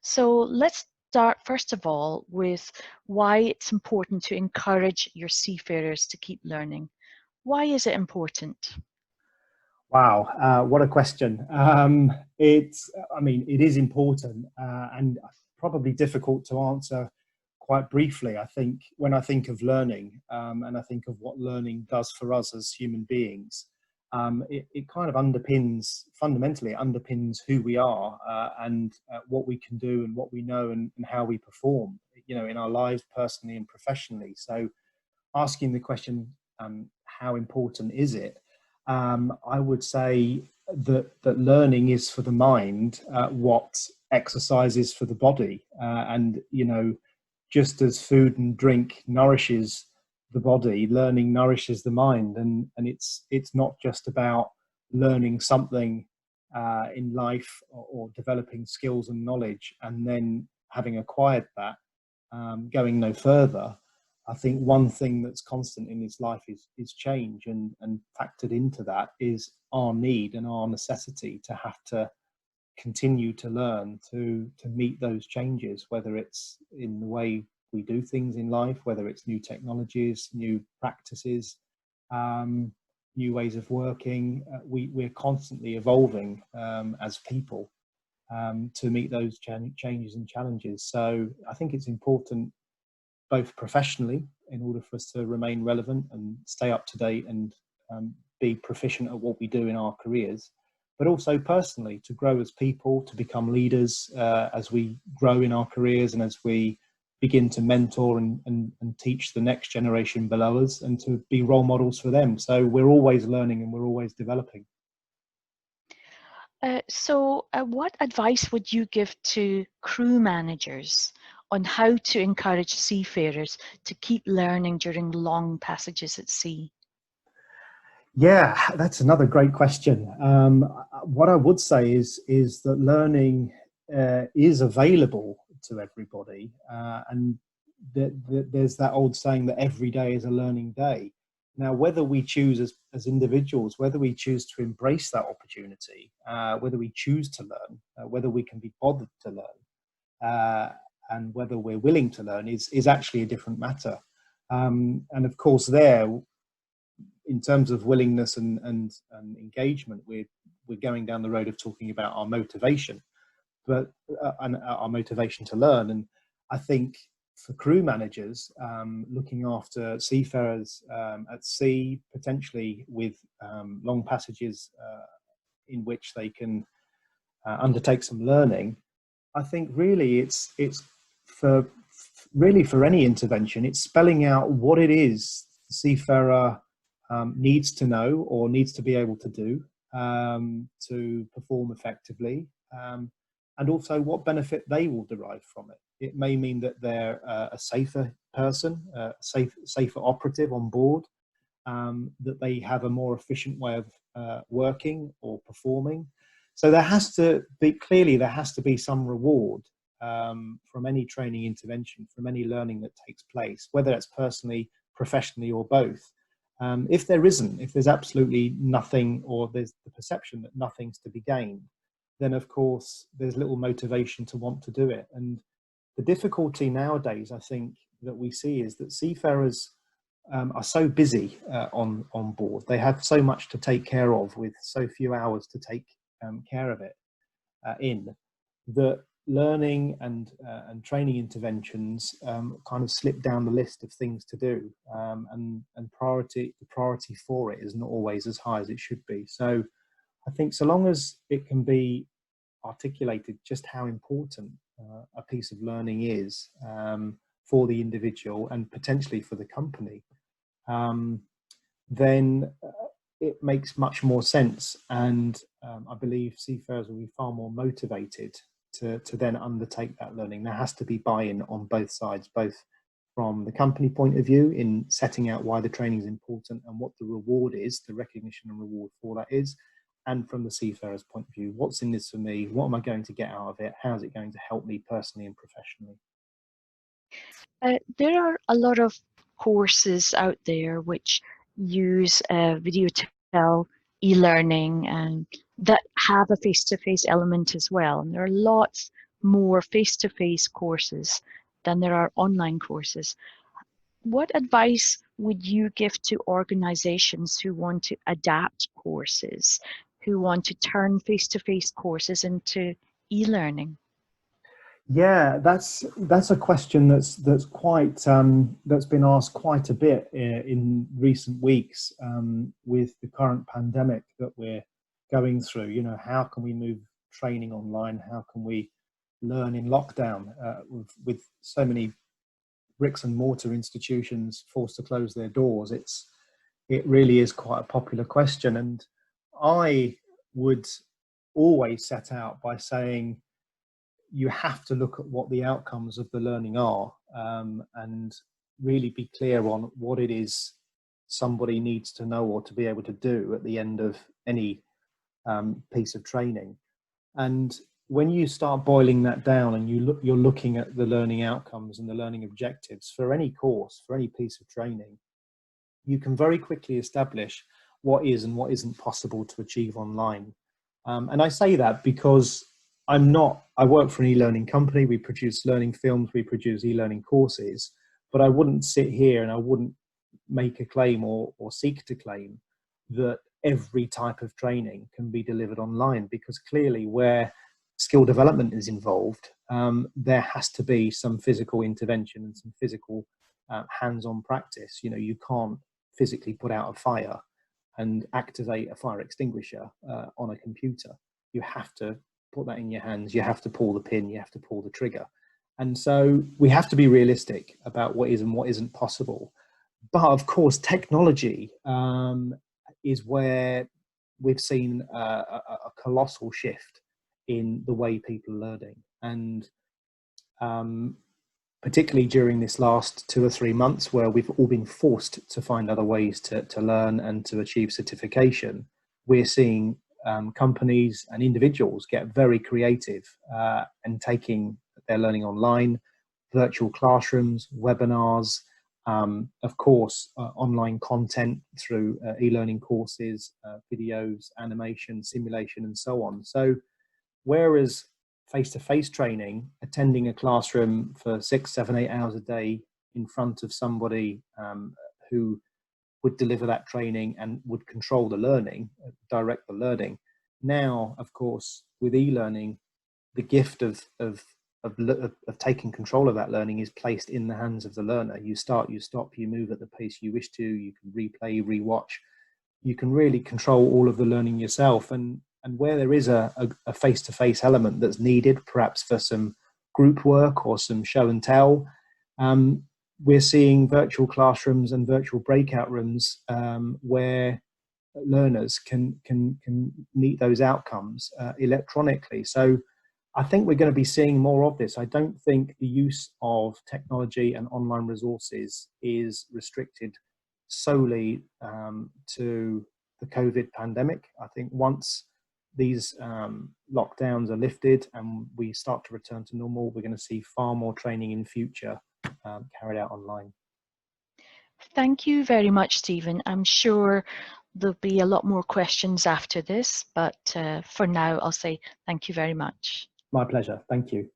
So let's start first of all with why it's important to encourage your seafarers to keep learning. Why is it important? Wow, what a question. I mean, it is important and probably difficult to answer quite briefly. I think when I think of learning and I think of what learning does for us as human beings, it kind of fundamentally underpins who we are and what we can do and what we know and how we perform, in our lives personally and professionally. So asking the question, how important is it? I would say that learning is for the mind what exercise is for the body. And, just as food and drink nourishes the body, learning nourishes the mind. And it's not just about learning something in life or developing skills and knowledge and then having acquired that, going no further. I think one thing that's constant in his life is change, and factored into that is our need and our necessity to have to continue to learn to meet those changes, whether it's in the way we do things in life, whether it's new technologies, new practices, new ways of working. We're constantly evolving as people to meet those changes and challenges. So I think it's important both professionally in order for us to remain relevant and stay up to date and be proficient at what we do in our careers, but also personally to grow as people, to become leaders as we grow in our careers and as we begin to mentor and teach the next generation below us and to be role models for them. So we're always learning and we're always developing. So what advice would you give to crew managers on how to encourage seafarers to keep learning during long passages at sea? Yeah, that's another great question. What I would say is that learning is available to everybody, and there's that old saying that every day is a learning day. Now, whether we choose as individuals, whether we choose to embrace that opportunity, whether we choose to learn, whether we can be bothered to learn, and whether we're willing to learn is actually a different matter. And of course, in terms of willingness and engagement, we're going down the road of talking about our motivation, but and our motivation to learn. And I think for crew managers, looking after seafarers at sea, potentially with long passages in which they can undertake some learning, I think really it's for any intervention, it's spelling out what it is the seafarer needs to know or needs to be able to do to perform effectively, and also what benefit they will derive from it. It may mean that they're a safer person, safer operative on board, that they have a more efficient way of working or performing. So there has to be some reward from any training intervention, from any learning that takes place, whether that's personally, professionally, or both. If there's absolutely nothing, or there's the perception that nothing's to be gained, then of course there's little motivation to want to do it. And the difficulty nowadays, I think, that we see is that seafarers are so busy on board. They have so much to take care of with so few hours to take care of it that learning and training interventions kind of slip down the list of things to do, and the priority for it is not always as high as it should be. So I think so long as it can be articulated just how important a piece of learning is for the individual and potentially for the company, then it makes much more sense. And I believe seafarers will be far more motivated to then undertake that learning. There has to be buy-in on both sides, both from the company point of view in setting out why the training is important and what the reward is, the recognition and reward for that is, and from the seafarer's point of view, what's in this for me? What am I going to get out of it? How is it going to help me personally and professionally? There are a lot of courses out there which use video tutorial e-learning and that have a face-to-face element as well. And there are lots more face-to-face courses than there are online courses. What advice would you give to organizations who want to adapt courses, who want to turn face-to-face courses into e-learning? Yeah, that's a question that's quite that's been asked quite a bit in recent weeks with the current pandemic that we're going through. You know, how can we move training online? How can we learn in lockdown with so many bricks and mortar institutions forced to close their doors? It really is quite a popular question, and I would always set out by saying you have to look at what the outcomes of the learning are, and really be clear on what it is somebody needs to know or to be able to do at the end of any piece of training. And when you start boiling that down and you're looking at the learning outcomes and the learning objectives for any course, for any piece of training, you can very quickly establish what is and what isn't possible to achieve online. And I say that because I work for an e-learning company. We produce learning films, we produce e-learning courses, but I wouldn't sit here and I wouldn't make a claim or seek to claim that every type of training can be delivered online, because clearly where skill development is involved, there has to be some physical intervention and some physical hands-on practice. You know, you can't physically put out a fire and activate a fire extinguisher on a computer. You have to put that in your hands, you have to pull the pin, you have to pull the trigger. And so we have to be realistic about what is and what isn't possible. But of course, technology is where we've seen a colossal shift in the way people are learning. And particularly during this last 2 or 3 months, where we've all been forced to find other ways to learn and to achieve certification, we're seeing companies and individuals get very creative and taking their learning online, virtual classrooms, webinars, of course, online content through e-learning courses, videos, animation, simulation, and so on. So whereas face-to-face training, attending a classroom for 6, 7, 8 hours a day in front of somebody who would deliver that training and would control the learning, direct the learning. Now, of course, with e-learning, the gift of taking control of that learning is placed in the hands of the learner. You start, you stop, you move at the pace you wish to, you can replay, rewatch. You can really control all of the learning yourself. And where there is a face-to-face element that's needed, perhaps for some group work or some show and tell, we're seeing virtual classrooms and virtual breakout rooms where learners can meet those outcomes electronically. So I think we're going to be seeing more of this. I don't think the use of technology and online resources is restricted solely to the COVID pandemic. I think once these lockdowns are lifted and we start to return to normal, we're going to see far more training in future carried out online. Thank you very much, Stephen. I'm sure there'll be a lot more questions after this, but for now, I'll say thank you very much. My pleasure. Thank you.